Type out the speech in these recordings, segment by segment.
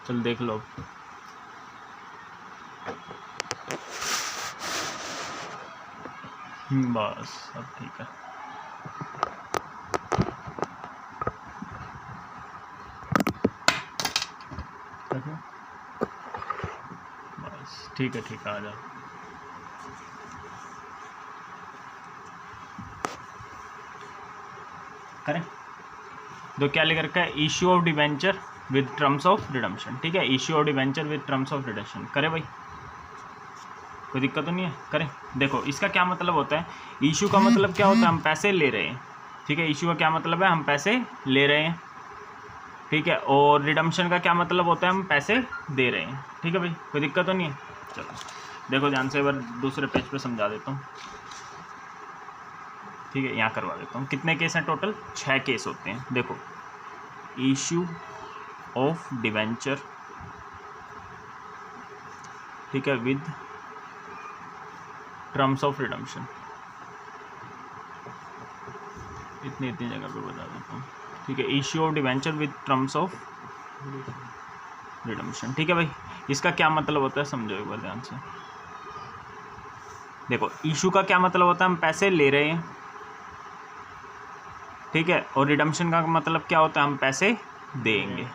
चल देख लो। बस अब ठीक है। बस ठीक है आ जाओ। करें तो क्या लिख रखा है, issue of debenture with terms of redemption. ठीक है, issue of debenture with terms of redemption. करें भाई, कोई दिक्कत तो नहीं है? करें। देखो इसका क्या मतलब होता है, इशू का मतलब क्या होता है, हम पैसे ले रहे हैं। ठीक है, इशू का क्या मतलब है, हम पैसे ले रहे हैं। ठीक है, और रिडम्पशन का क्या मतलब होता है, हम पैसे दे रहे हैं। ठीक है भाई, कोई दिक्कत तो नहीं है? चलो देखो ध्यान से, एक बार दूसरे पेज पे समझा देता हूँ। ठीक है, यहाँ करवा देता हूँ। कितने केस हैं टोटल? 6 केस होते हैं। देखो, इशू ऑफ डिवेंचर, ठीक है, विद टर्म्स ऑफ रिडम्पशन। इतनी जगह पे बता देता हूँ। ठीक है, issue of debenture with terms of redemption. ठीक है भाई, इसका क्या मतलब होता है समझो एक बार ध्यान से। देखो, इशू का क्या मतलब होता है, हम पैसे ले रहे हैं। ठीक है, और रिडम्पशन का मतलब क्या होता है, हम पैसे देंगे।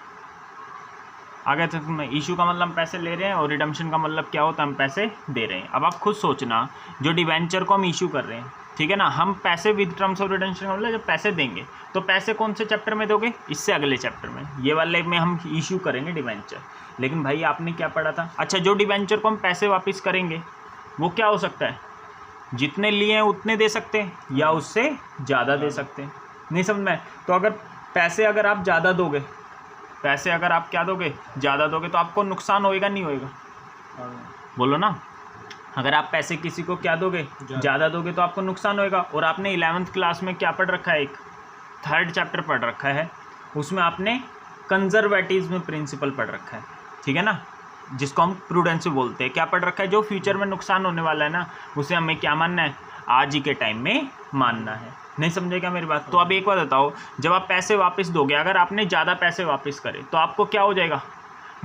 आगे तक में इशू का मतलब हम पैसे ले रहे हैं और रिडम्पशन का मतलब क्या होता है, हम पैसे दे रहे हैं। अब आप खुद सोचना, जो डिवेंचर को हम इशू कर रहे हैं, ठीक है ना, हम पैसे विद टर्म्स ऑफ रिडम्पशन का मतलब जब पैसे देंगे, तो पैसे कौन से चैप्टर में दोगे, इससे अगले चैप्टर में, ये वाले में हम इशू करेंगे डिवेंचर। लेकिन भाई आपने क्या पढ़ा था, अच्छा जो डिवेंचर को हम पैसे वापस करेंगे वो क्या हो सकता है, जितने लिए हैं उतने दे सकते हैं या उससे ज़्यादा दे सकते हैं। नहीं समझ में? तो अगर पैसे अगर आप ज़्यादा दोगे, पैसे अगर आप क्या दोगे, ज़्यादा दोगे, तो आपको नुकसान होएगा नहीं होएगा? बोलो ना। अगर आप पैसे किसी को क्या दोगे, ज़्यादा दोगे, तो आपको नुकसान होएगा। और आपने 11th क्लास में क्या पढ़ रखा है, एक 3rd चैप्टर पढ़ रखा है, उसमें आपने कंजर्वेटिज्म प्रिंसिपल पढ़ रखा है। ठीक है ना, जिसको हम प्रूडेंस बोलते हैं। क्या पढ़ रखा है, जो फ्यूचर में नुकसान होने वाला है ना, उसे हमें क्या मानना है, आज ही के टाइम में मानना है। नहीं समझे क्या मेरी बात? तो अब एक बात बताओ, जब आप पैसे वापस दोगे, अगर आपने ज़्यादा पैसे वापस करे तो आपको क्या हो जाएगा,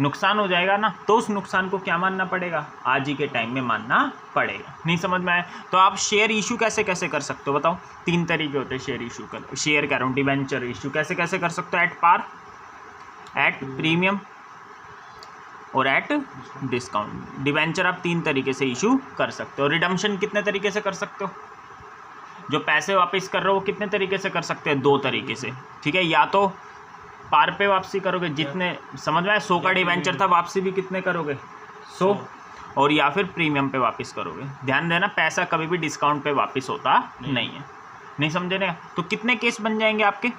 नुकसान हो जाएगा ना। तो उस नुकसान को क्या मानना पड़ेगा, आज ही के टाइम में मानना पड़ेगा। नहीं समझ में आया? तो आप शेयर इशू कैसे कैसे कर सकते हो बताओ? 3 तरीके होते हैं शेयर इशू कर, शेयर कह रहा हूँ, डिवेंचर इशू कैसे कैसे कर सकते हो, एट पार, एट प्रीमियम और एट डिस्काउंट। डिवेंचर आप 3 तरीके से इशू कर सकते हो। रिडम्पशन कितने तरीके से कर सकते हो, जो पैसे वापस कर रहे हो कितने तरीके से कर सकते हैं, 2 तरीके से। ठीक है, या तो पार पे वापसी करोगे, जितने समझ में आया, 100 का डिवेंचर था, वापसी भी कितने करोगे, 100, और या फिर प्रीमियम पे वापस करोगे। ध्यान देना, पैसा कभी भी डिस्काउंट पे वापस होता नहीं है। नहीं समझे ना? तो कितने केस बन जाएंगे आपके,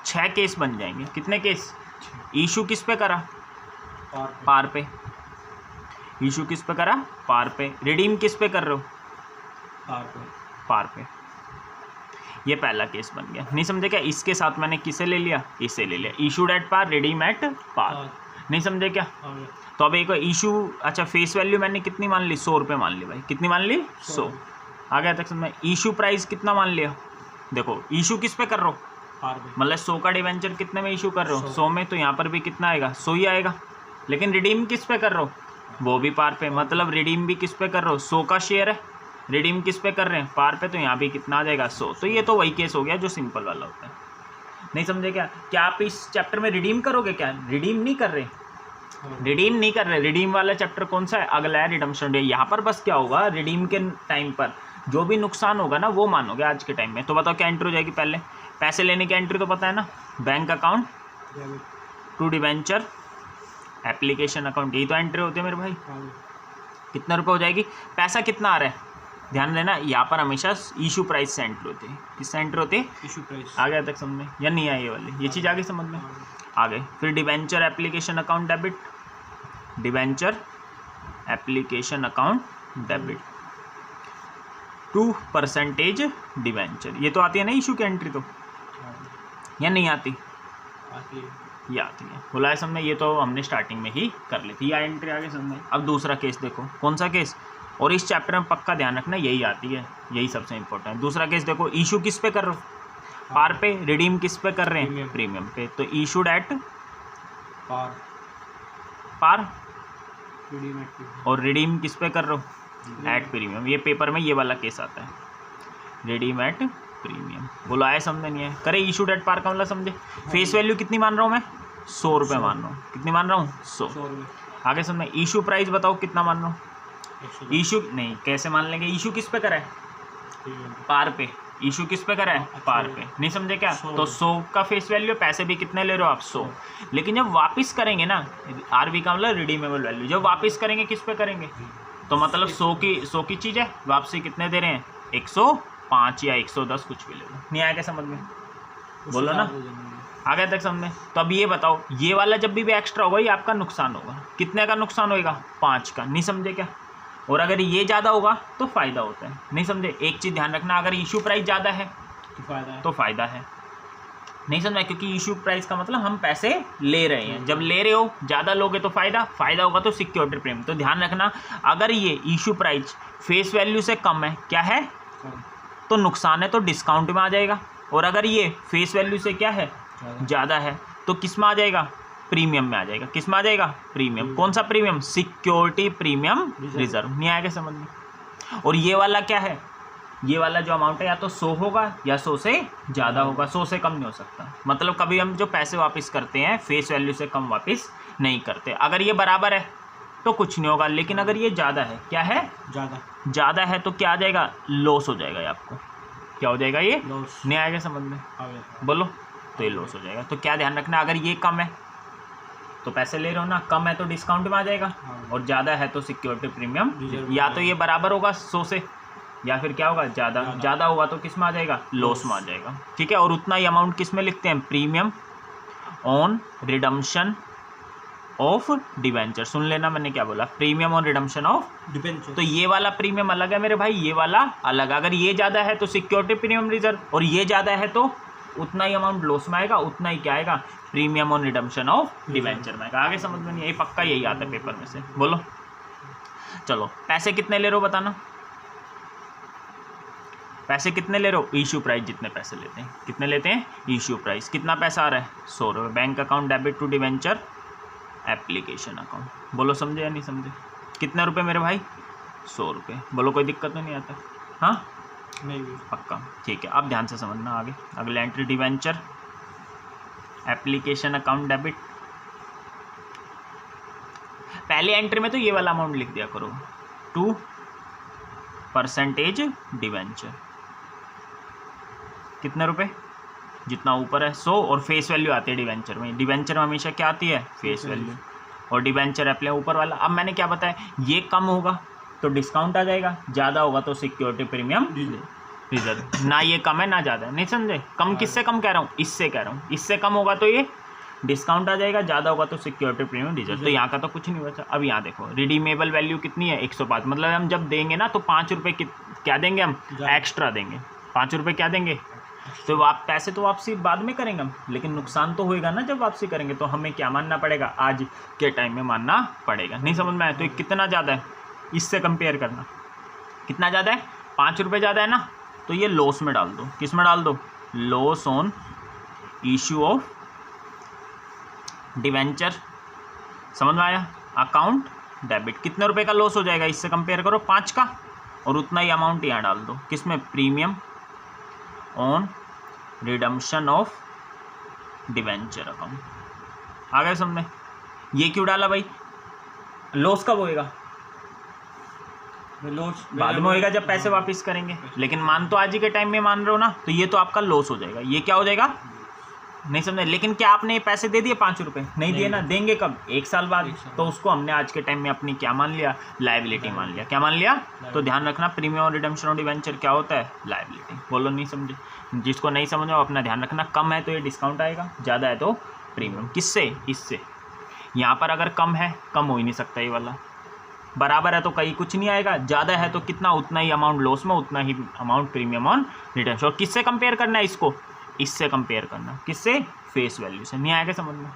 6 केस बन जाएंगे। कितने केस? इशू किस पे करा, पार पे। इशू किस पे करा, पार पे। रिडीम किस पे कर रहे हो, पार पे। ये पहला केस बन गया। नहीं समझे क्या? इसके साथ मैंने किसे ले लिया, इसे ले लिया। Issued at par, redeem at par. नहीं समझे क्या? तो अब एक इशू, अच्छा फेस वैल्यू मैंने कितनी मान ली, 100 रुपये मान ली भाई। कितनी मान ली, 100। आ गया तक समझ? इशू प्राइस कितना मान लिया। देखो इशू किस पे कर रहे हो, मतलब 100 का डिवेंचर कितने में इशू कर रहे हो, 100 में। तो यहाँ पर भी कितना आएगा, 100 ही आएगा। लेकिन रिडीम किस पे कर रहे हो, वो भी पार पे, मतलब रिडीम भी किस पे कर रहे हो, 100 का शेयर है, रिडीम किस पे कर रहे हैं, पार पे। तो यहाँ भी कितना आ जाएगा, 100। तो ये तो वही केस हो गया जो सिंपल वाला होता है। नहीं समझे क्या? क्या आप इस चैप्टर में रिडीम करोगे क्या? रिडीम नहीं कर रहे, रिडीम नहीं कर रहे। रिडीम वाला चैप्टर कौन सा है, अगला है रिडम्पशन। यहाँ पर बस क्या होगा, रिडीम के टाइम पर जो भी नुकसान होगा ना वो मानोगे आज के टाइम में। तो बताओ क्या एंट्री हो जाएगी, पहले पैसे लेने की एंट्री तो पता है ना, bank account to debenture application account, यही तो एंट्री होती है मेरे भाई। कितना रुपये हो जाएगी, पैसा कितना आ रहा है, ध्यान देना, यहाँ पर हमेशा इशू प्राइस से एंट्री होती है। किससे एंट्री होती है, इशू प्राइस। आ गया तक समझ में या नहीं आई ये वाली, ये चीज़ आ गई समझ में? आ गए। फिर debenture application account debit, debenture application account debit to percentage debenture. ये तो आती है ना इशू की एंट्री, तो या नहीं आती, ये आती है। बोला है समझ, ये तो हमने स्टार्टिंग में ही कर ली थी, या एंट्री आगे समझ। अब दूसरा केस देखो, कौन सा केस, और इस चैप्टर में पक्का ध्यान रखना यही आती है, यही सबसे इंपॉर्टेंट है। दूसरा केस देखो, इशू किस पे कर रहे हो, पार पे। रिडीम किस पे कर रहे हैं, प्रीमियम पे। तो issued at par, par redeem at premium. और रिडीम किस पे कर रहे हो, एट प्रीमियम। ये पेपर में ये वाला केस आता है, रिडीम एट प्रीमियम। बोलो आए समझ नहीं है, करे इशूड एट पार का मतलब समझे। फेस वैल्यू कितनी मान रहा हूँ मैं, 100 रुपये मान रहा हूँ। कितनी मान रहा हूँ, 100। आगे समझ। इशू प्राइस बताओ कितना मान रहा हूँ। इशू नहीं, कैसे मान लेंगे, इशू किस पे करा है, पार पे। इशू किस पे करा है, पार पे। नहीं समझे क्या, तो 100 का फेस वैल्यू, पैसे भी कितने ले रहे हो आप, 100। लेकिन जब वापस करेंगे ना, आरबी का मतलब रिडीमेबल वैल्यू, जब वापस करेंगे किस पे करेंगे, तो मतलब 100 की चीज़ है, वापसी कितने दे रहे हैं, 105 या 110 कुछ भी ले लो। नहीं आया क्या समझ में, बोलो ना, आगे तक समझ में। तो अब ये बताओ, ये वाला जब भी एक्स्ट्रा होगा ये आपका नुकसान होगा। कितने का नुकसान होएगा, 5 का। नहीं समझे क्या, और अगर ये ज़्यादा होगा तो फ़ायदा होता है। नहीं समझे, एक चीज़ ध्यान रखना, अगर इशू प्राइस ज़्यादा है तो फ़ायदा है। नहीं समझा, क्योंकि इशू प्राइस का मतलब हम पैसे ले रहे हैं। जब ले रहे हो ज़्यादा लोगे तो फ़ायदा होगा, तो सिक्योरिटी प्रीमियम। तो ध्यान रखना, अगर ये इशू प्राइस फेस वैल्यू से कम है, क्या है, तो नुकसान है, तो डिस्काउंट में आ जाएगा। और अगर ये फेस वैल्यू से क्या है, ज़्यादा है, तो किस में आ जाएगा, प्रीमियम में आ जाएगा। किस में आ जाएगा, प्रीमियम। कौन सा प्रीमियम, सिक्योरिटी प्रीमियम रिजर्व। नहीं आएगा समझ में। और ये वाला क्या है, ये वाला जो अमाउंट है या तो 100 होगा या 100 से ज़्यादा होगा, 100 से कम नहीं हो सकता। मतलब कभी हम जो पैसे वापस करते हैं फेस वैल्यू से कम वापस नहीं करते। अगर ये बराबर है तो कुछ नहीं होगा, लेकिन अगर ये ज़्यादा है, क्या है, ज़्यादा है, तो क्या आ जाएगा, लॉस हो जाएगा। आपको क्या हो जाएगा, ये लॉस। नहीं आएगा समझ में, बोलो, तो ये लॉस हो जाएगा। तो क्या ध्यान रखना, अगर ये कम है तो पैसे ले रहे हो ना, कम है तो डिस्काउंट में आ जाएगा, और ज़्यादा है तो सिक्योरिटी प्रीमियम। या तो ये बराबर होगा 100 से, या फिर क्या होगा, ज़्यादा होगा तो किस में आ जाएगा, लॉस में आ जाएगा। ठीक है, और उतना ही अमाउंट किस में लिखते हैं, premium on redemption of debenture. सुन लेना मैंने क्या बोला, premium on redemption of debenture. तो ये वाला प्रीमियम अलग है मेरे भाई, ये वाला अलग। अगर ये ज़्यादा है तो सिक्योरिटी प्रीमियम रिजर्व, और ये ज़्यादा है तो उतना ही अमाउंट लॉस में आएगा, उतना ही क्या आएगा, premium on redemption of debenture में आएगा। आगे समझ में नहीं, यही पक्का यही आता है पेपर में से। बोलो, चलो पैसे कितने ले रहे हो बताना, पैसे कितने ले रहे हो, इशू प्राइस जितने पैसे लेते हैं। कितने लेते हैं, इशू प्राइस। कितना पैसा आ रहा है, 100 रुपये। Bank account debit to debenture application account. बोलो समझे या नहीं समझे, कितने रुपए मेरे भाई, 100 रुपये। बोलो कोई दिक्कत तो नहीं आता, हाँ नहीं पक्का, ठीक है। अब ध्यान से समझना आगे, अगले entry debenture application account debit. पहले एंट्री में तो ये वाला अमाउंट लिख दिया करो, 2% डिवेंचर। कितने रुपए, जितना ऊपर है 100, और फेस वैल्यू आती है डिवेंचर में। डिवेंचर में हमेशा क्या आती है, फेस वैल्यू, और डिवेंचर एप्लाई ऊपर वाला। अब मैंने क्या बताया, ये कम होगा तो डिस्काउंट आ जाएगा, ज़्यादा होगा तो सिक्योरिटी प्रीमियम रिजर्व। ना ये कम है ना ज़्यादा है, नहीं समझे। कम किससे कम कह रहा हूँ, इससे कह रहा हूँ। इससे कम होगा तो ये डिस्काउंट आ जाएगा, ज़्यादा होगा तो सिक्योरिटी प्रीमियम रिजर्व। तो यहाँ का तो कुछ नहीं बचा। अब यहाँ देखो, रिडीमेबल वैल्यू कितनी है, 105। मतलब हम जब देंगे ना तो 5 रुपये क्या देंगे, हम एक्स्ट्रा देंगे। 5 रुपये क्या देंगे, तो आप पैसे तो वापसी बाद में करेंगे हम, लेकिन नुकसान तो होएगा ना जब वापसी करेंगे। तो हमें क्या मानना पड़ेगा, आज के टाइम में मानना पड़ेगा। नहीं समझ में आया, तो ये कितना ज़्यादा है, इससे कंपेयर करना कितना ज़्यादा है, 5 रुपये ज़्यादा है ना, तो ये लॉस में डाल दो। किस में डाल दो, loss on issue of debenture. समझ में आया, अकाउंट डेबिट। कितने रुपए का लॉस हो जाएगा, इससे कंपेयर करो 5 का, और उतना ही अमाउंट यहाँ डाल दो। किसमें, premium on redemption of debenture account. आ गए समझ में। ये क्यों डाला भाई, लॉस कब होएगा, लॉस बाद में होएगा जब पैसे वापस करेंगे। लेकिन मान तो आज ही के टाइम में मान रहे हो ना, तो ये तो आपका लॉस हो जाएगा। ये क्या हो जाएगा, नहीं समझे। लेकिन क्या आपने पैसे दे दिए 5 रुपये, नहीं दिए ना, देंगे कब, 1 साल बाद। तो उसको हमने आज के टाइम में अपनी क्या मान लिया, लायबिलिटी मान लिया। क्या मान लिया, तो ध्यान रखना, प्रीमियम और रिडम्पशन ऑफ डिवेंचर क्या होता है, लायबिलिटी। बोलो नहीं समझे, जिसको नहीं समझो अपना ध्यान रखना। कम है तो ये डिस्काउंट आएगा, ज़्यादा है तो प्रीमियम। किससे, इससे। यहाँ पर अगर कम है, कम हो ही नहीं सकता ये वाला। बराबर है तो कहीं कुछ नहीं आएगा, ज़्यादा है तो कितना, उतना ही अमाउंट लॉस में, उतना ही अमाउंट प्रीमियम ऑन रिडम्पशन। और किससे कंपेयर करना है इसको, इससे कंपेयर करना। किससे, फेस वैल्यू से। नहीं आएगा समझ में,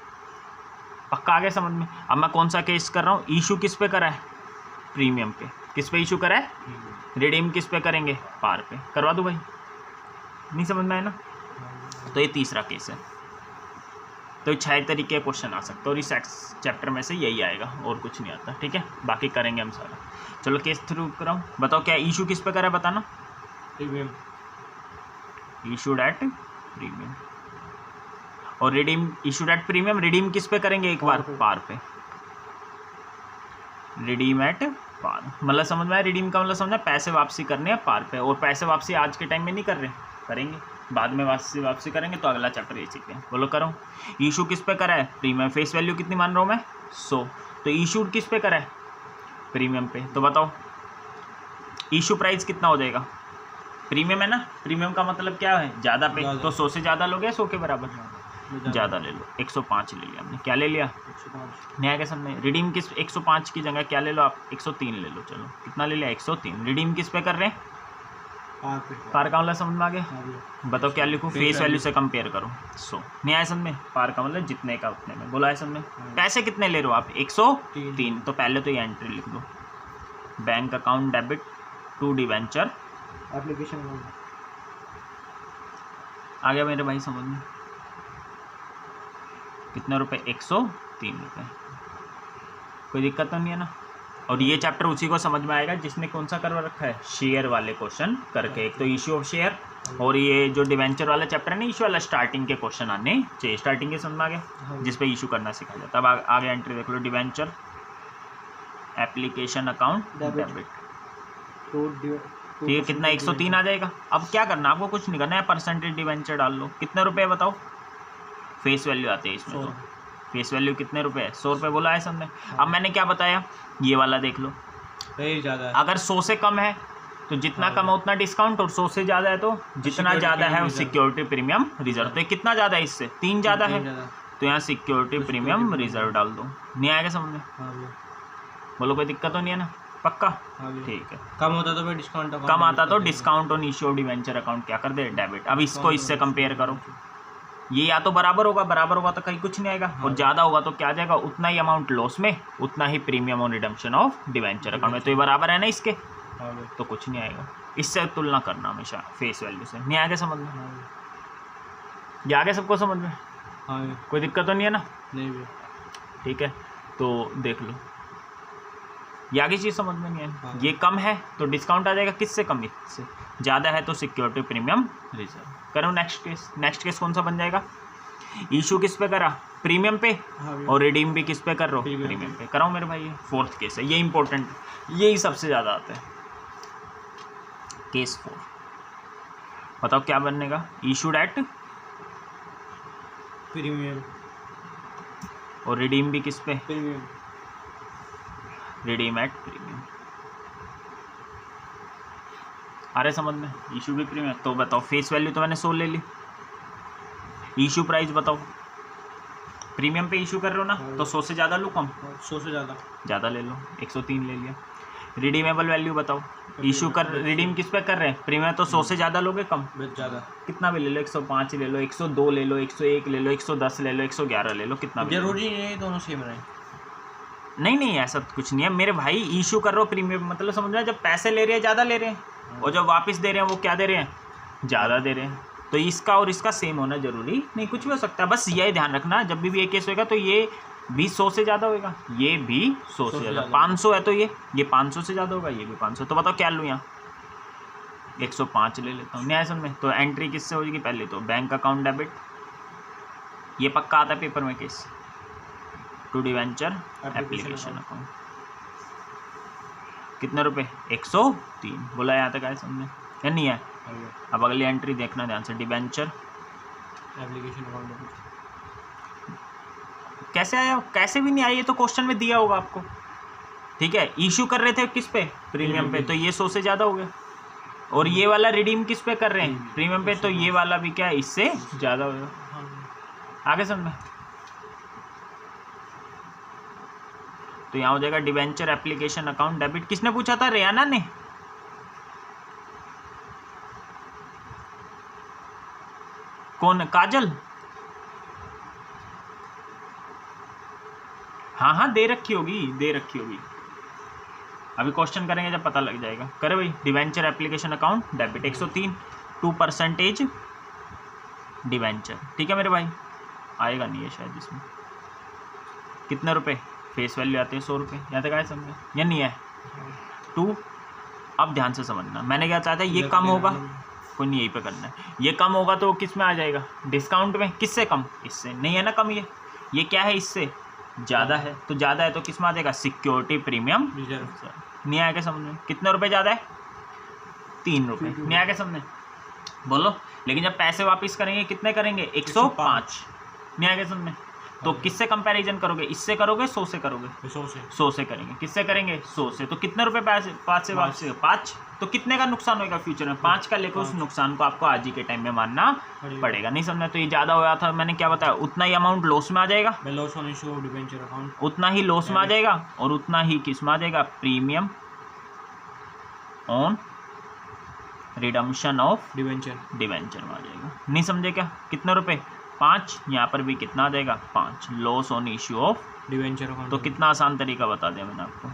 पक्का आ गया समझ में। अब मैं कौन सा केस कर रहा हूँ, इशू किस पे करा है, प्रीमियम पे। किस पे इशू करा है, रिडीम किस पे करेंगे, पार पे। करवा दूँ भाई, नहीं समझ में आया ना। तो ये तीसरा केस है। तो 6 तरीके के क्वेश्चन आ सकते हैं और इस चैप्टर में से यही आएगा और कुछ नहीं आता, ठीक है। बाकी करेंगे हम सारा। चलो केस थ्रू कराऊँ, बताओ क्या इशू किस पे करा है, बताना। प्रीमियम। इशूड एट प्रीमियम और redeem issued at premium. Redeem किस पे करेंगे एक बार, पार पे। रिडीम एट पार मतलब समझ में आया, रिडीम का मतलब समझ में, पैसे वापसी करने हैं पार पे। और पैसे वापसी आज के टाइम में नहीं कर रहे, करेंगे बाद में वापसी करेंगे, तो अगला चैप्टर ये सीखते हैं। बोलो करो। इशू किस पे करा है, प्रीमियम। फेस वैल्यू कितनी मान रहा हूँ मैं, 100। तो इशूड किस पे करा है, प्रीमियम पे। तो बताओ इशू प्राइस कितना हो जाएगा, प्रीमियम है ना, प्रीमियम का मतलब क्या है, ज़्यादा पे। तो 100 से ज़्यादा लोगे, 100 के बराबर ज़्यादा ले लो। 105 ले लिया हमने, क्या ले लिया, 105। नया कैसे हमने रिडीम किस 105 की जगह क्या ले लो आप, 103 ले लो। चलो कितना ले लिया, 103। रिडीम किस पे कर रहे हैं, पार का मतलब समझ में आ गया। बताओ क्या लिखूँ, फेस वैल्यू से कंपेयर करो 100। नया समझ में, पार का मतलब जितने का उतने में। बोला है समझ में। पैसे कितने ले रहे हो आप, 103। तो पहले तो ये एंट्री लिख दो, bank account debit to debenture application. आ गया मेरे भाई समझ में। कितने रुपए, 103 रुपये। कोई दिक्कत तो नहीं है ना। और ये चैप्टर उसी को समझ में आएगा जिसने कौन सा करवा रखा है, शेयर वाले क्वेश्चन करके। एक तो इशू ऑफ शेयर और ये जो डिवेंचर वाला चैप्टर है ना, इशू वाला, स्टार्टिंग के क्वेश्चन आने चाहिए। स्टार्टिंग के समझ में आ गया, जिस पे इशू करना सिखाया जाता है। अब आगे एंट्री देख लो, डिवेंचर एप्लीकेशन अकाउंट डेबिट। ठीक है, कितना 103 आ जाएगा। अब क्या करना, आपको कुछ नहीं करना है, परसेंटेज डिवेंचर डाल लो। कितने रुपए बताओ, फेस वैल्यू आते हैं इसमें। तो फेस वैल्यू कितने रुपए है, 100 रुपये बोला है सबने। अब मैंने क्या बताया, ये वाला देख लो, ज़्यादा है। अगर 100 से कम है तो जितना कम है उतना डिस्काउंट, और 100 से ज़्यादा है तो जितना ज़्यादा है वो सिक्योरिटी प्रीमियम रिजर्व। तो कितना ज़्यादा है, इससे 3 ज़्यादा है, तो यहाँ सिक्योरिटी प्रीमियम रिजर्व डाल दो। नहीं आएगा समझ में, बोलो कोई दिक्कत तो नहीं है ना, पक्का। ठीक है, कम होता तो डिस्काउंट, कम आता तो discount on issue of debenture account क्या कर दे, डेबिट। अब इसको इससे कंपेयर करो, ये या तो बराबर होगा तो कहीं कुछ नहीं आएगा, और ज़्यादा होगा तो क्या आ जाएगा, उतना ही अमाउंट लॉस में, उतना ही premium on redemption of debenture account में। तो ये बराबर है ना इसके, तो कुछ नहीं आएगा। इससे तुलना करना हमेशा फेस वैल्यू से। नहीं आगे समझ में, ये आगे सबको समझ में, कोई दिक्कत तो नहीं है ना। नहीं भी, ठीक है, तो देख लो, ये आगे चीज़ समझ में नहीं है। ये कम है तो डिस्काउंट आ जाएगा, किससे कम, इससे। ज़्यादा है तो सिक्योरिटी प्रीमियम रिजर्व। करो नेक्स्ट केस। नेक्स्ट केस कौन सा बन जाएगा, इशू किस पे करा, प्रीमियम पे, और रिडीम भी किस पे कर रहा हो, प्रीमियम पे। कराओ मेरे भाई, ये 4th केस है, ये इंपॉर्टेंट, यही सबसे ज़्यादा आता है। केस 4 बताओ क्या बनेगा, इशूड एट प्रीमियम, और रिडीम भी किस पे, प्रीमियम। Redeem at premium. अरे समझ में, इशू भी प्रीमियम। तो बताओ फेस वैल्यू तो मैंने 100 ले ली, इशू प्राइस बताओ, प्रीमियम पे इशू कर रहे हो ना, तो 100 से ज़्यादा लो, कम, 100 से ज़्यादा ले लो, 103 ले लिया। रिडीमेबल वैल्यू बताओ, इशू कर, रिडीम किस पे कर रहे हैं, प्रीमियम, तो 100 से ज़्यादा लोगे, कम, ज़्यादा, कितना भी ले लो, 105 ले लो, 102 ले लो, 101 ले लो, 110 ले लो, 111 ले लो, कितना भी। जरूरी नहीं है दोनों सेम रहे। नहीं ऐसा कुछ नहीं है मेरे भाई। इशू कर रहे हो प्रीमियम, मतलब समझ रहे हैं, जब पैसे ले रहे हैं ज़्यादा ले रहे हैं, और जब वापस दे रहे हैं वो क्या दे रहे हैं, ज़्यादा दे रहे हैं। तो इसका और इसका सेम होना जरूरी नहीं, कुछ भी हो सकता है। बस यही ध्यान रखना, जब भी ये केस होगा तो ये भी 100 से ज़्यादा होगा, ये भी 100 से ज़्यादा। 500 है तो ये 500 से ज़्यादा होगा, ये भी 500। तो बताओ क्या लूँ यहाँ, 105 ले लेता हूँ। न्याय समझ में। तो एंट्री किससे हो जाएगी, पहले तो बैंक अकाउंट डेबिट, ये पक्का आता है पेपर में case, to debenture application account. कितने रुपए, 103 बोला, यहाँ तक आए समझ में या नहीं है। अब अगली एंट्री देखना ध्यान से, डिवेंचर एप्लीकेशन अकाउंट। कैसे आया, कैसे भी नहीं आया, ये तो क्वेश्चन में दिया होगा आपको। ठीक है, इशू कर रहे थे किस पे, प्रीमियम पे, तो ये 100 से ज़्यादा हो गया। और ये वाला रिडीम किस पे कर रहे हैं, प्रीमियम पे, तो ये वाला भी क्या है, इससे ज़्यादा होगा। आगे समझ। तो यहाँ हो जाएगा डिवेंचर एप्लीकेशन अकाउंट डेबिट। किसने पूछा था, रेयाना ने। कौन, काजल। हाँ दे रखी होगी, अभी क्वेश्चन करेंगे जब पता लग जाएगा। करे भाई, debenture application account debit 103, 2% debenture. ठीक है मेरे भाई, आएगा नहीं है शायद इसमें। कितने रुपए फेस वैल्यू आते हैं 100 रुपये, यहाँ तक आए समझे या नहीं है 2। अब ध्यान से समझना, मैंने क्या चाहता है ये कम होगा, कोई नहीं यहीं पे करना है, ये कम होगा तो किस में आ जाएगा डिस्काउंट में, किससे कम, इससे नहीं है ना कम, ये क्या है इससे ज़्यादा है, तो ज़्यादा है तो किस में आ जाएगा सिक्योरिटी प्रीमियम रिजर्व। नहीं आया क्या समझ में, कितने रुपए ज़्यादा है 3 रुपये, नहीं आया क्या समझ में बोलो। लेकिन जब पैसे वापस करेंगे कितने करेंगे 105, नहीं आया क्या समझ में। तो किससे कंपैरिजन करोगे, इससे करोगे 100 से करोगे, 100 से करेंगे, किससे करेंगे 100 से, तो कितने रुपए पैसे 5 से वापस 5, तो कितने का नुकसान होगा फ्यूचर में 5 का, लेकर उस नुकसान को आपको आज ही के टाइम में मानना पड़ेगा। नहीं समझना, तो ये ज़्यादा होया था मैंने क्या बताया, उतना ही अमाउंट लॉस में आ जाएगा, loss on issue of debenture account, उतना ही लॉस में आ जाएगा, और उतना ही किस में आ जाएगा premium on redemption of debenture में आ जाएगा। नहीं समझे क्या, कितने रुपए 5, यहाँ पर भी कितना आ जाएगा 5, loss on issue of debenture account. तो कितना आसान तरीका बता दिया मैंने आपको,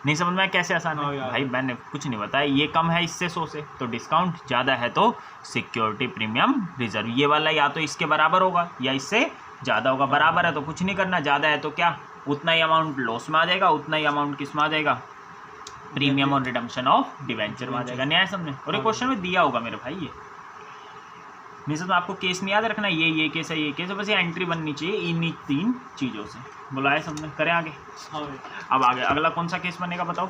नहीं समझ में कैसे आसान है भाई, मैंने कुछ नहीं बताया, ये कम है इससे 100 से तो डिस्काउंट, ज़्यादा है तो सिक्योरिटी प्रीमियम रिजर्व, ये वाला या तो इसके बराबर होगा या इससे ज़्यादा होगा, बराबर है तो कुछ नहीं करना, ज़्यादा है तो क्या उतना ही अमाउंट लॉस में आ जाएगा, उतना ही अमाउंट किस में आ जाएगा premium on redemption of debenture में आ जाएगा। न्याय समझे, और ये क्वेश्चन में दिया होगा मेरे भाई, ये नहीं समझ, आपको केस नहीं याद रखना, ये केस है, ये केस है, बस ये एंट्री बननी चाहिए इन्हीं 3 चीज़ों से, बुलाए समझे, करें आगे। अब आगे अगला कौन सा केस बनेगा बताओ,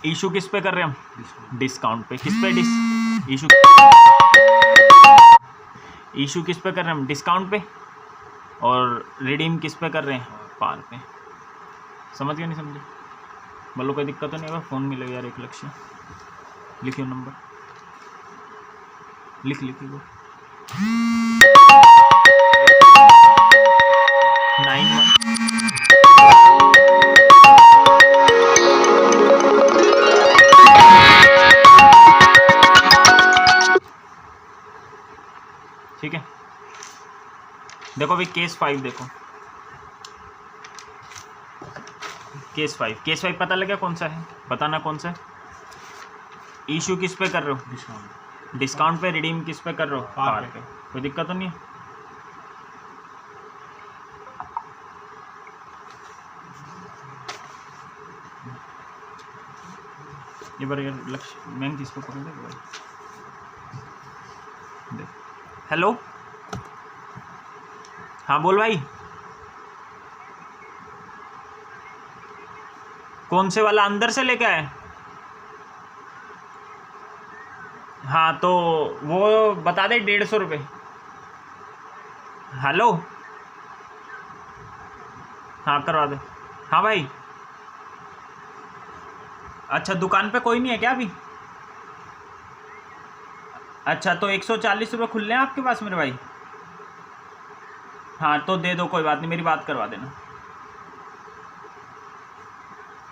इशू किस पे कर रहे हैं हम, डिस्काउंट पे, किस पे इशू किस पे कर रहे हैं हम, डिस्काउंट पे, और रिडीम किस पे कर रहे हैं पार पे, समझ गए नहीं समझे, बोलो कोई दिक्कत तो नहीं होगा, फ़ोन मिलेगा यार 1 लक्ष्य, लिखियो नंबर, लिखिए 91 ठीक है। देखो भाई केस 5 देखो, केस 5 पता लगा कौन सा है, बताना कौन सा है। इशू किस पे कर रहे हो डिस्काउंट पे, रिडीम किस पे कर रहे हो पार पे, कोई दिक्कत तो नहीं है। ये बार यार लक्ष्य मैं किस पे करूँगा, हेलो हाँ बोल भाई, कौन से वाला अंदर से लेके आए, हाँ तो वो बता दे 150 रुपये। हेलो हाँ करवा दे, हाँ भाई अच्छा दुकान पे कोई नहीं है क्या अभी, अच्छा तो 140 रुपये खुले हैं आपके पास मेरे भाई, हाँ तो दे दो कोई बात नहीं, मेरी बात करवा देना,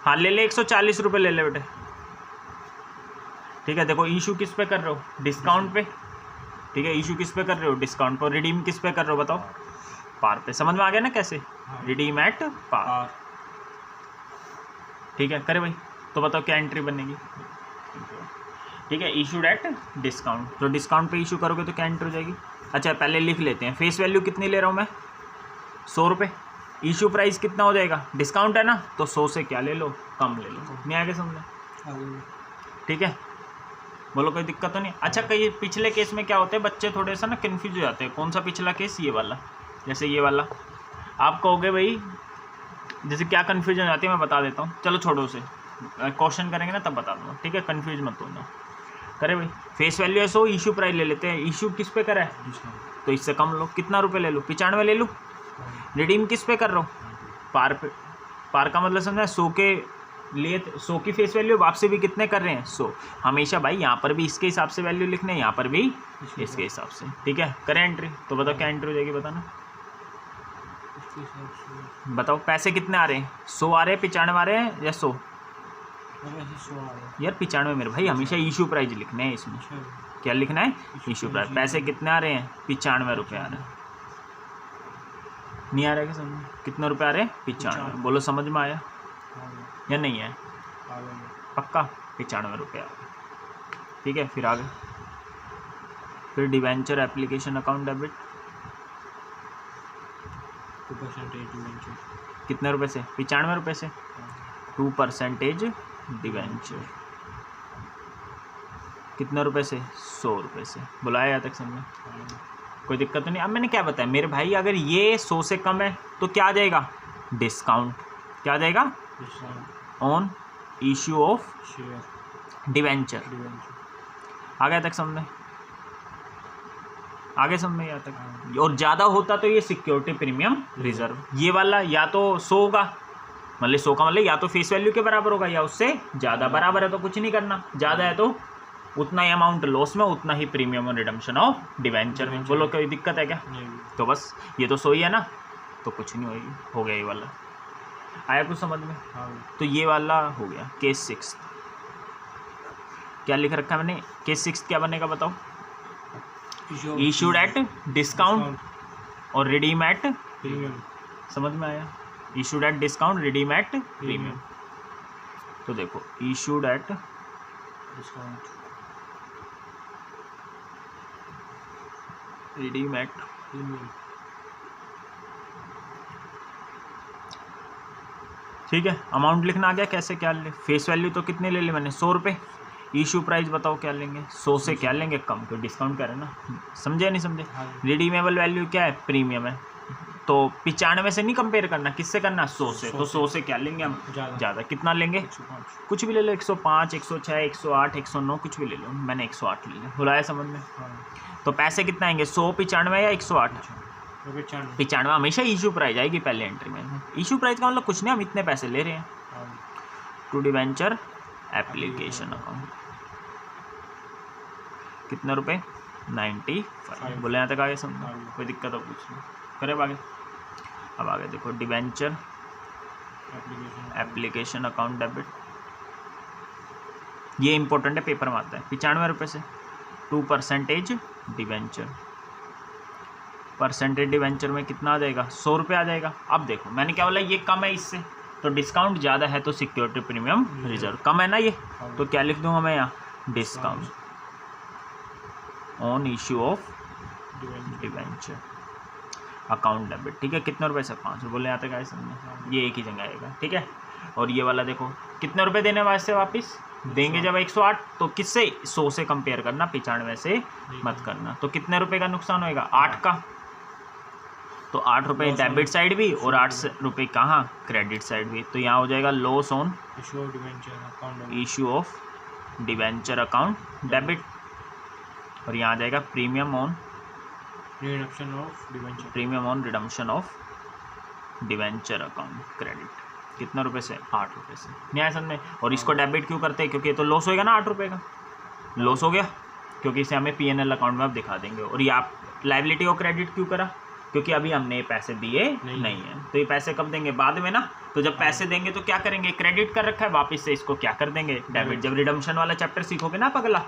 हाँ ले ले 140 रुपये ले ले बेटे, ठीक है। देखो इशू किस पे कर रहे हो डिस्काउंट पे, ठीक है, इशू किस पे कर रहे हो डिस्काउंट पर, रिडीम किस पे कर रहे हो बताओ पार पे, समझ में आ गया ना कैसे, रिडीम एट पार, ठीक है करे भाई। तो बताओ क्या एंट्री बनेगी, ठीक है, इशूड एट डिस्काउंट, तो डिस्काउंट पे इशू करोगे तो क्या एंट्री हो जाएगी। अच्छा पहले लिख लेते हैं, फेस वैल्यू कितनी ले रहा हूँ मैं 100 रुपये, इशू प्राइस कितना हो जाएगा, डिस्काउंट है ना तो 100 से क्या ले लो कम ले लो, नहीं आगे समझे, ठीक है बोलो कोई दिक्कत तो नहीं। अच्छा कई पिछले केस में क्या होता है, बच्चे थोड़े सा ना कन्फ्यूज हो जाते हैं, कौन सा पिछला केस, ये वाला, जैसे ये वाला आप कहोगे भाई जैसे क्या कन्फ्यूजन हो जाती है, मैं बता देता हूँ, चलो छोड़ो उसे, क्वेश्चन करेंगे ना तब बता दूँगा, ठीक है कन्फ्यूज मत होना। करे भाई फेस वैल्यू है 100, इशू प्राइस ले लेते हैं, इशू किस पे करा है तो इससे कम लो, कितना रुपये ले लो 95 ले लो, रिडीम किस पे कर रहा हूँ पार पे, पार का मतलब समझा 100 के लिए 100 की फेस वैल्यू, वापसी भी कितने कर रहे हैं 100, हमेशा भाई यहाँ पर भी इसके हिसाब से वैल्यू लिखने, यहाँ पर भी इसके हिसाब से, ठीक है करें एंट्री। तो बताओ क्या एंट्री हो जाएगी बताना, बताओ पैसे कितने आ रहे हैं 100 आ रहे हैं, 95 आ रहे हैं या 100, यार 95 मेरे भाई, हमेशा इशू प्राइस लिखने हैं इसमें, क्या लिखना है इशू प्राइस, पैसे कितने आ रहे हैं 95 रुपये आ रहे हैं, नहीं आ रहा है क्या समझ, कितने रुपये आ रहे हैं 95, बोलो समझ में आया या नहीं है, पक्का 95 रुपये आ रहे, ठीक है। फिर आगे फिर debenture application account debit 2% debenture कितने रुपए से? 95 रुपये से। 2% डिवेंचर कितने रुपए से? 100 रुपये से। बुलाया यहाँ तक समझ में? कोई दिक्कत तो नहीं। अब मैंने क्या बताया मेरे भाई, अगर ये 100 से कम है तो क्या आ जाएगा? डिस्काउंट। क्या आ जाएगा? On issue of share debenture. Debenture आ गया तक समझ में? आगे समझ में यहाँ तक। और ज़्यादा होता तो ये सिक्योरिटी प्रीमियम रिजर्व, ये वाला या तो 100 होगा, मतलब 100 का मतलब या तो फेस वैल्यू के बराबर होगा या उससे ज़्यादा। बराबर है तो कुछ नहीं करना, ज़्यादा है तो उतना ही अमाउंट लॉस में, उतना ही प्रीमियम और रिडम्पशन ऑफ डिवेंचर में। बोलो कोई दिक्कत है क्या? नहीं तो बस ये तो 100 ही है ना, तो कुछ नहीं होगी, हो गया ये वाला। आया कुछ समझ में? हाँ तो ये वाला हो गया। केस 6 क्या लिख रखा है मैंने? केस 6 क्या बनेगा बताओ? इशूड एट डिस्काउंट और रिडीम एट प्रीमियम समझ में आया? Issued at discount, redeem at premium. तो देखो issued at discount redeem at premium ठीक है। अमाउंट लिखना आ गया, कैसे क्या ले? फेस वैल्यू तो कितने ले ली मैंने? 100 रुपये। इशू प्राइस बताओ क्या लेंगे? 100 से क्या लेंगे? कम, तो डिस्काउंट कर रहे ना। समझे नहीं समझे? रिडीमेबल वैल्यू क्या है? प्रीमियम है। तो 95 से नहीं कंपेयर करना, किससे करना? 100 से। तो 100 से क्या लेंगे हम? ज़्यादा। कितना लेंगे? 105 कुछ भी ले लो, 105, 106, 108, 109, कुछ भी ले लो। मैंने 108 ले लिया। बुलाया समझ में? तो पैसे कितना आएंगे? 100, 95 या 108? 95 हमेशा इशू प्राइस आएगी पहले एंट्री में। इशू प्राइस का मतलब कुछ नहीं, हम इतने पैसे ले रहे हैं। टू डिवेंचर एप्लीकेशन अकाउंट कितने रुपए? 95। बोले यहाँ तक आगे समझो? कोई दिक्कत हो पूछ लो, करे आगे। अब आगे देखो डिवेंचर एप्लीकेशन अकाउंट डेबिट, ये इंपॉर्टेंट है, पेपर में आता है। 95 रुपये से 2% डिवेंचर। परसेंटेज डिवेंचर में कितना आ जाएगा? 100 रुपये आ जाएगा। अब देखो मैंने क्या बोला, ये कम है इससे, तो डिस्काउंट ज़्यादा है तो सिक्योरिटी प्रीमियम रिजर्व कम है ना ये, तो क्या लिख दूँगा मैं यहाँ? Discount on issue of debenture account debit. ठीक है, कितने रुपए से? 5 रुपये। बोले यहाँ तक आए समझ? ये एक ही जगह आएगा। ठीक है, और ये वाला देखो कितने रुपए देने वास्ते वापस देंगे जब 108, तो किससे? 100 से कंपेयर करना, 95 से मत करना। तो कितने रुपए का नुकसान होएगा? 8 का। तो 8 रुपये डेबिट साइड भी और 8 रुपये कहाँ? क्रेडिट साइड भी। तो यहाँ हो जाएगा loss on issue of debenture account debit, और यहाँ आ जाएगा premium on redemption of debenture premium on redemption of debenture account credit. कितने रुपए से? 8 रुपये से। नहीं आया समझ में? और इसको डेबिट क्यों करते हैं? क्योंकि ये तो लॉस होएगा ना, 8 रुपये का लॉस हो गया, क्योंकि इसे हमें P&L अकाउंट में आप दिखा देंगे। और ये आप लाइबिलिटी को क्रेडिट क्यों करा? क्योंकि अभी हमने ये पैसे दिए नहीं है, तो ये पैसे कब देंगे? बाद में ना। तो जब पैसे देंगे तो क्या करेंगे? क्रेडिट कर रखा है, वापस से इसको क्या कर देंगे? डेबिट। जब रिडम्पशन वाला चैप्टर सीखोगे ना अगला,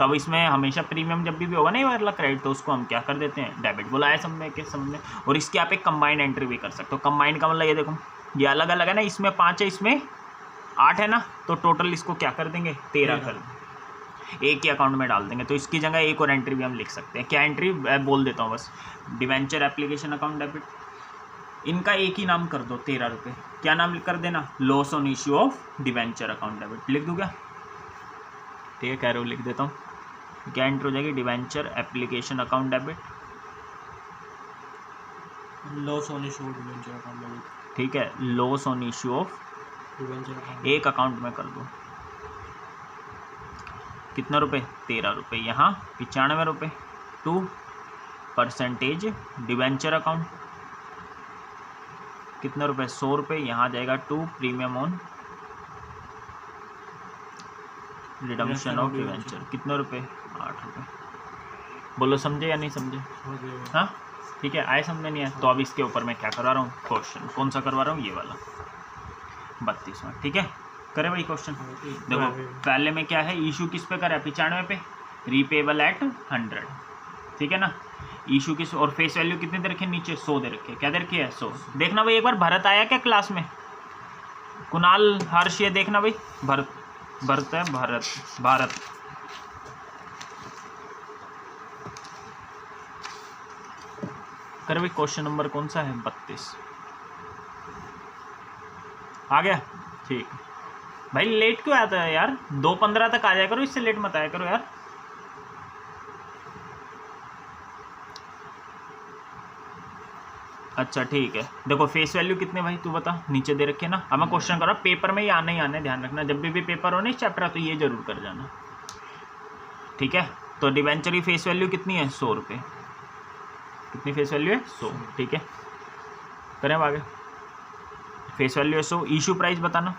तब इसमें हमेशा प्रीमियम जब भी होगा ना ये वाला क्रेडिट, तो उसको हम क्या कर देते हैं? डेबिट। बोला है समझ में? समझ में? और इसकी आप एक कंबाइंड एंट्री भी कर सकते हो। कंबाइंड का मतलब ये देखो, ये अलग अलग है ना, इसमें 5 है, इसमें 8 है ना, तो टोटल इसको क्या कर देंगे? 13 कर देंगे, एक ही अकाउंट में डाल देंगे। तो इसकी जगह एक और एंट्री भी हम लिख सकते हैं। क्या एंट्री? बोल देता हूँ बस, डिवेंचर एप्लीकेशन अकाउंट डेबिट, इनका एक ही नाम कर दो, 13 रुपये। क्या नाम कर देना? Loss on issue of debenture account debit. लिख दूँ क्या? ठीक है, कह रहे हो, लिख देता हूँ। क्या एंट्री हो जाएगी? Debenture application account debit, loss on issue of debenture account debit. ठीक है, loss on issue of debenture account एक अकाउंट में कर दो। कितना रुपये? 13 रुपये। यहाँ 95 रुपये। 2% डिवेंचर अकाउंट कितना रुपये? 100 रुपये। यहाँ आ जाएगा 2 premium on redemption of debenture. कितने रुपये? 8 रुपये। बोलो समझे या नहीं समझे? हाँ ठीक है, आए समझे नहीं है? तो अब इसके ऊपर मैं क्या करवा रहा हूँ? क्वेश्चन। कौन सा करवा रहा हूँ? ये वाला 32वां। ठीक है, करे भाई क्वेश्चन। देखो पहले में क्या है? इशू किस पे करा है? 95 पे। Repayable at 100। ठीक है ना? इशू किस, और फेस वैल्यू कितने दे रखे? नीचे 100 दे रखे। क्या दे रखी है? 100। देखना भाई एक बार, भरत आया क्या क्लास में? कुणाल, हर्ष, ये देखना भाई। भरत है, भारत कर भाई, क्वेश्चन नंबर कौन सा है? 32 आ गया। ठीक भाई, लेट क्यों आता है यार? 2:15 तक आ जाया करो, इससे लेट मत आया करो यार। अच्छा ठीक है, देखो फेस वैल्यू कितने भाई तू बता, नीचे दे रखे ना। अब मैं क्वेश्चन कर रहा हूँ, पेपर में ही आने ध्यान रखना, जब भी पेपर हो ना इस चैप्टर तो ये जरूर कर जाना, ठीक है। तो डिवेंचर की फेस वैल्यू कितनी है? 100 रुपये। कितनी फेस वैल्यू है? 100, ठीक है। करें अब आगे। फेस वैल्यू है 100, इशू प्राइस बताना,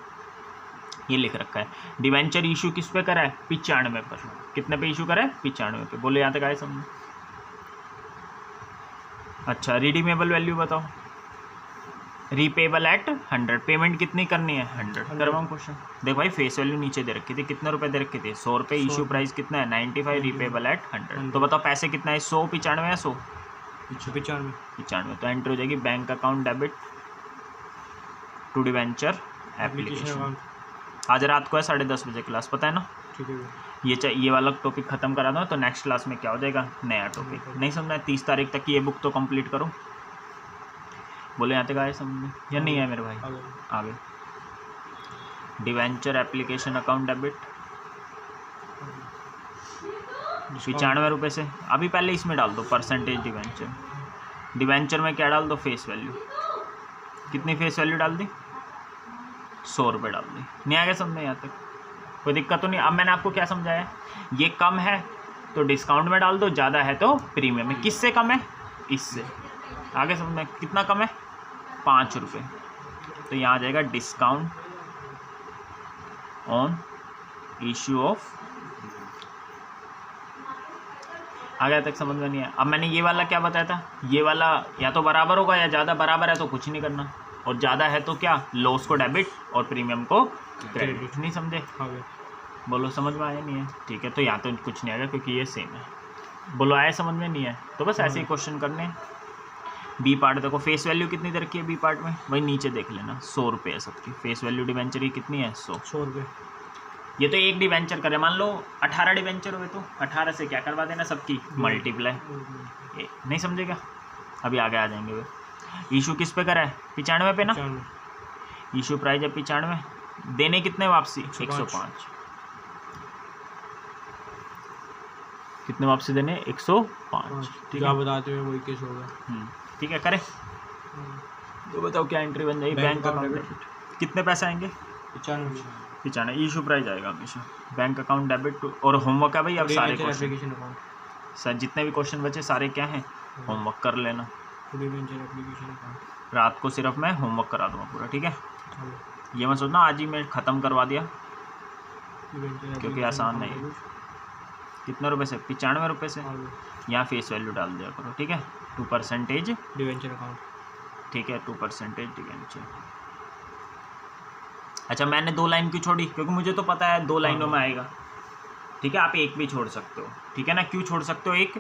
ये लिख रखा है। डिवेंचर इशू किस पे करा है? 95 पर। कितने पे इशू करा है? 95 पे। बोलो यहाँ तक आए समझ। अच्छा, रिडीमेबल वैल्यू बताओ। रीपेबल एट 100, पेमेंट कितनी करनी है? 100। करवाऊँ क्वेश्चन? देखो भाई, फेस वैल्यू नीचे दे रखी थी, कितने रुपए दे रखे थे? 100 रुपये। इशू प्राइस कितना है? 95। Repayable at 100। तो बताओ पैसे कितना है? 100, 95 या 100? 95। तो एंट्री हो जाएगी bank account debit to debenture application. आज रात को है 10:30 बजे क्लास, पता है ना? ठीक है। ये वाला टॉपिक खत्म करा दो तो नेक्स्ट क्लास में क्या हो जाएगा? नया टॉपिक। नहीं समझना है? 30 तारीख तक की ये बुक तो कंप्लीट करो। बोले यहाँ तक आए समझ में या नहीं है मेरे भाई? आगे डिवेंचर एप्लीकेशन अकाउंट डेबिट 95 रुपये से। अभी पहले इसमें डाल दो परसेंटेज डिवेंचर। डिवेंचर में क्या डाल दो? Face value. कितनी फेस वैल्यू डाल दी? 100 रुपये डाल दी। नहीं आ गया समझ में यहाँ तक? कोई दिक्कत तो नहीं? अब मैंने आपको क्या समझाया? ये कम है तो डिस्काउंट में डाल दो, ज़्यादा है तो प्रीमियम में। किससे कम है? इससे। आगे समझ में? कितना कम है? 5 रुपये। तो यहाँ आ जाएगा डिस्काउंट ऑन इशू ऑफ। आगे तक समझ में नहीं है? अब मैंने ये वाला क्या बताया था? ये वाला या तो बराबर होगा या ज़्यादा। बराबर है तो कुछ नहीं करना, और ज़्यादा है तो क्या? लॉस को डेबिट और प्रीमियम को क्रेडिट। नहीं समझे? बोलो समझ में आया? नहीं है? ठीक है, तो यहाँ तो कुछ नहीं आएगा क्योंकि ये सेम है। बोलो आया समझ में? नहीं है तो बस ऐसे ही क्वेश्चन करने हैं। बी पार्ट देखो, फेस वैल्यू कितनी दे रखी है बी पार्ट में? वही नीचे देख लेना, 100 रुपये है सबकी फेस वैल्यू। डिवेंचर की कितनी है? 100 रुपये। ये तो एक डिवेंचर करे, मान लो 18 डिवेंचर हुए तो 18 से क्या करवा देना? सबकी मल्टीप्लाई। नहीं समझेगा? अभी आगे आ जाएंगे वे। इशू किस पे करा है? 95 पे ना। इशू प्राइस है 95। देने कितने वापसी? 105। कितने वापसी देने? 105। ठीक है, बताते हुए वही केस होगा। ठीक है, करें तो बताओ क्या एंट्री बन जाएगी? बैंक अकाउंट कितने पैसे आएंगे? 95। इशू प्राइस आएगा हमेशा। बैंक अकाउंट डेबिट टू, और होमवर्क है भाई अब सारे क्वेश्चन सर, जितने भी क्वेश्चन बचे सारे क्या हैं? होमवर्क कर लेना। रात को सिर्फ मैं होमवर्क करा दूँगा पूरा, ठीक है? ये मैं सोचना आज ही मैं ख़त्म करवा दिया क्योंकि आसान नहीं है। कितने रुपए से? 95 रुपये से। यहाँ फेस वैल्यू डाल दिया करो, ठीक है? 2% डिवेंचर अकाउंट, ठीक है? 2% डिवेंचर। अच्छा, मैंने 2 लाइन क्यों छोड़ी? क्योंकि मुझे तो पता है 2 लाइनों में आएगा, ठीक है? आप एक भी छोड़ सकते हो, ठीक है ना? क्यों छोड़ सकते हो एक?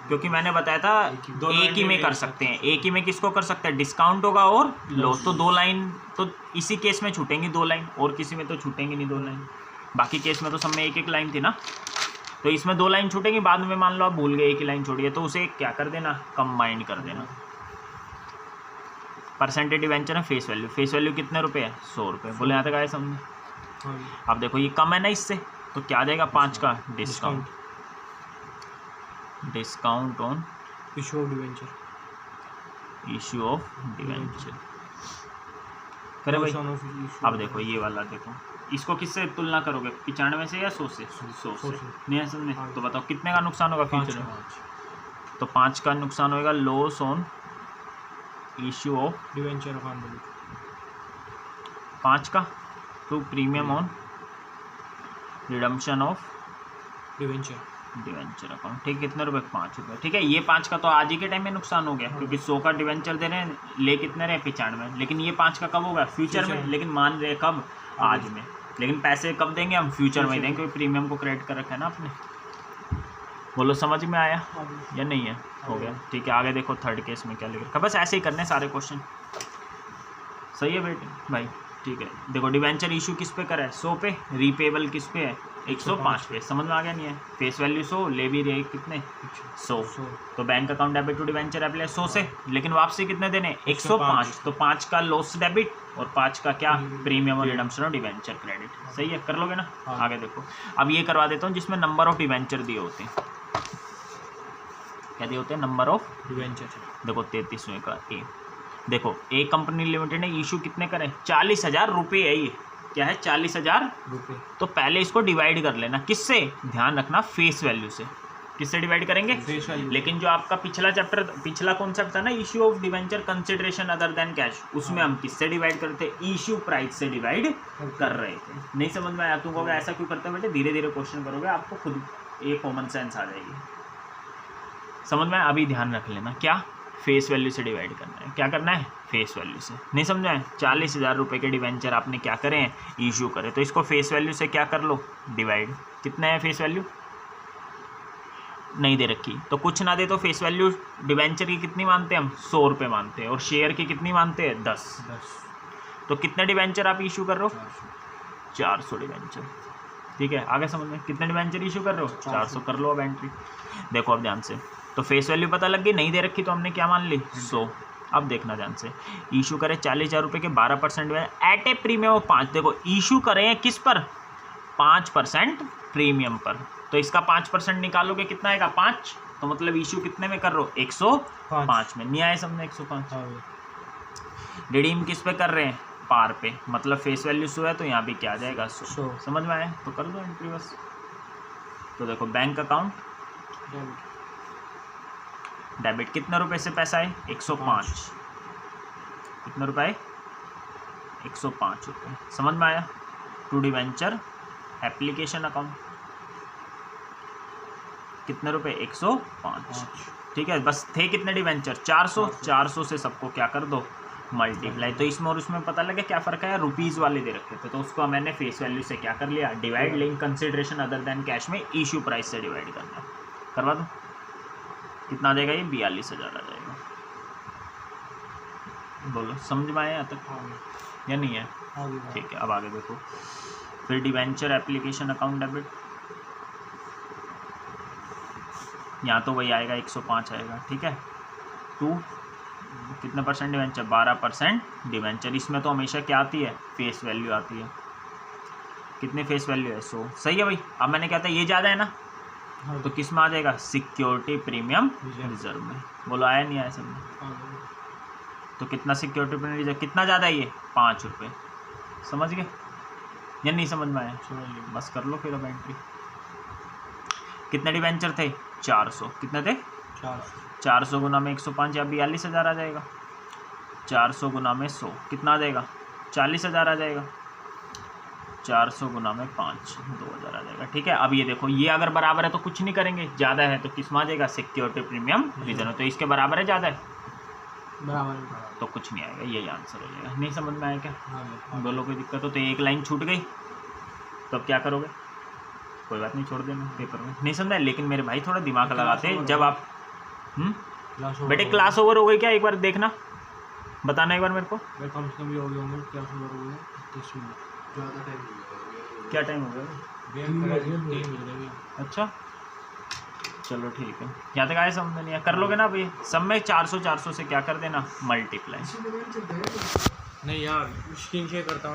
क्योंकि मैंने बताया था एक ही में कर सकते हैं। एक ही में किसको कर सकते हैं? डिस्काउंट होगा और लॉस। तो 2 लाइन तो इसी केस में छूटेंगी 2 लाइन, और किसी में तो छूटेंगी नहीं 2 लाइन। बाकी केस में तो सब में एक लाइन थी ना, तो इसमें 2 लाइन छूटेंगी। बाद में मान लो आप भूल गए एक ही लाइन छोड़िए, तो उसे क्या कर देना? कंबाइंड कर देना। परसेंटेज डिवेंचर है फेस वैल्यू। फेस वैल्यू कितने रुपए है? 100 रुपये। बोले यहाँ तक आए समझे? अब देखो ये कम है ना इससे, तो क्या आ जाएगा? 5 का discount. Discount on issue of debenture. Issue of debenture करे भाई। अब देखो ये वाला देखो, इसको किससे तुलना करोगे? 95 से या 100 से? 100 से। नहीं है समझ में? तो बताओ कितने का नुकसान होगा फ्यूचर में? तो 5 का नुकसान होगा। Loss on issue of debenture account 5 का, to premium on redemption of debenture account, ठीक? कितने रुपए? 5 रुपये, ठीक है? ये 5 का तो आज ही के टाइम में नुकसान हो गया क्योंकि 100 का डिवेंचर दे रहे हैं, ले कितने रहे? 95। लेकिन ये 5 का कब होगा? फ्यूचर में। लेकिन मान रहे कब? आज में। लेकिन पैसे कब देंगे हम? फ्यूचर में देंगे क्योंकि प्रीमियम को क्रेडिट कर रखा है ना आपने। बोलो समझ में आया या नहीं है? हो गया, ठीक है? आगे देखो थर्ड केस में क्या लिख रखा है। बस ऐसे ही करने सारे क्वेश्चन। सही है बेटे भाई? ठीक है, देखो डिवेंचर इशू किस पे करा है 100 पे, रीपेबल किस पे है 105 पे। समझ में आ गया नहीं है? फेस वैल्यू 100, ले भी रहे कितने 100। तो bank account debit to debenture apply 100 से, लेकिन वापसी कितने देने 105। तो 5 का लॉस डेबिट और 5 का क्या प्रीमियम और रिडम्पशन ऑफ डिवेंचर क्रेडिट। सही है, कर लोगे ना? आगे देखो, अब ये करवा देता हूँ जिसमें नंबर ऑफ डिवेंचर दिए होते हैं। क्या दिए होते हैं? Number of debenture. देखो 33वें का ए, देखो ए कंपनी लिमिटेड ने इशू कितने करे 40,000 रुपये है। ये क्या है 40,000 रुपये। तो पहले इसको डिवाइड कर लेना, किससे? ध्यान रखना फेस वैल्यू से। किससे डिवाइड करेंगे? Face value. लेकिन जो आपका पिछला चैप्टर, पिछला कॉन्सेप्ट था ना issue of debenture consideration other than cash, उसमें हम किससे डिवाइड करते? इशू प्राइस से डिवाइड कर रहे थे। नहीं समझ में आया? तुम कहोगे ऐसा क्यों करते बेटे? धीरे धीरे क्वेश्चन करोगे आपको खुद ये कॉमन सेंस आ जाएगी। समझ में? अभी ध्यान रख लेना, क्या फेस वैल्यू से डिवाइड करना है। क्या करना है? फेस वैल्यू से। नहीं समझा है? 40,000 रुपये के डिवेंचर आपने क्या करें? इशू करें, तो इसको फेस वैल्यू से क्या कर लो? डिवाइड। कितना है फेस वैल्यू? नहीं दे रखी, तो कुछ ना दे तो फेस वैल्यू डिवेंचर की कितनी मानते हैं हम? 100 रुपये मानते हैं, और शेयर की कितनी मानते हैं? 10। तो कितने डिवेंचर आप इशू कर रहे हो? 400 डिवेंचर। ठीक है, आगे समझ में? कितने डिवेंचर इशू कर रहे हो? 400। कर लो अब एंट्री। देखो अब ध्यान से, तो फेस वैल्यू पता लग गई, नहीं दे रखी तो हमने क्या मान ली? 100। अब देखना ध्यान से, इशू करें 40,000 रुपये के 12% एट ए प्रीमियम ऑफ 5। देखो इशू करें किस पर? 5% प्रीमियम पर। तो इसका 5% निकालोगे कितना आएगा? 5। तो मतलब इशू कितने में कर रहे हो? 105 में। नहीं आए समझे? 105। रिडीम किस पे कर रहे हैं? पार पे। मतलब फेस वैल्यू 100 है तो यहाँ भी क्या आ जाएगा? 100। समझ में आया? तो कर दो एंट्री बस। तो देखो बैंक अकाउंट डेबिट कितने रुपए से पैसा है? 105। कितने रुपए? 105 रुपये। समझ में आया? टू डिवेंचर एप्लीकेशन अकाउंट कितने रुपए? 105। ठीक है, बस थे कितने डिवेंचर? 400। 400 से सबको क्या कर दो? मल्टीप्लाई। तो इसमें और उसमें पता लगे क्या फ़र्क है? रुपीज़ वाले दे रखे थे, तो उसको मैंने फेस वैल्यू से क्या कर लिया? Divide. Link consideration other than cash में इशू प्राइस से डिवाइड करना। करवा दो। कितना आ जाएगा ये? 42,000 आ जाएगा। बोलो समझ में आया तक या नहीं है? ठीक है, अब आगे देखो। फिर डिवेंचर एप्लीकेशन अकाउंट डेबिट, यहाँ तो वही आएगा 105 आएगा। ठीक है, टू कितने परसेंट डिवेंचर? 12% डिवेंचर। इसमें तो हमेशा क्या आती है? फेस वैल्यू आती है। कितने फेस वैल्यू है? 100। सही है भाई। अब मैंने क्या था, ये ज़्यादा है ना, तो किस में आ जाएगा? सिक्योरिटी प्रीमियम रिजर्व में। बोलो आया नहीं आया सब में? तो कितना सिक्योरिटी प्रीमियम रिजर्व? कितना ज़्यादा है ये? 5 रुपये। समझ गए या नहीं समझ में आया? बस कर लो फिर अब एंट्री। कितने डिवेंचर थे? 400। कितने थे? 400 गुना में 105 या 42,000 आ जाएगा। 400 गुना में 100 कितना आ जाएगा? 40,000 आ जाएगा। 400 गुना में 5 2,000 आ जाएगा। ठीक है, अब ये देखो, ये अगर बराबर है तो कुछ नहीं करेंगे, ज़्यादा है तो किस में आ जाएगा? Security premium reserve. तो इसके बराबर है, ज़्यादा है बराबर, तो कुछ नहीं आएगा, यही आंसर हो जाएगा। नहीं समझ में आया क्या? बोलो कोई दिक्कत हो तो एक लाइन छूट गई तो अब क्या करोगे? कोई बात नहीं, छोड़ देना पेपर में। नहीं समझा? लेकिन मेरे भाई थोड़ा दिमाग लगाते जब आप बेटे क्लास ओवर हो गई क्या? एक बार देखना, बताना एक बार मेरे को। कम से कम भी हो गए होंगे, क्या ओवर हो गया? 30 मिनट। क्या टाइम हो गया? अच्छा चलो ठीक है, यहाँ तक आए समझ में नहीं आया? कर लोगे ना अभी? सब में 400 400 से क्या कर देना? मल्टीप्लाई। नहीं यार, स्क्रीन शेयर करता हूँ ना।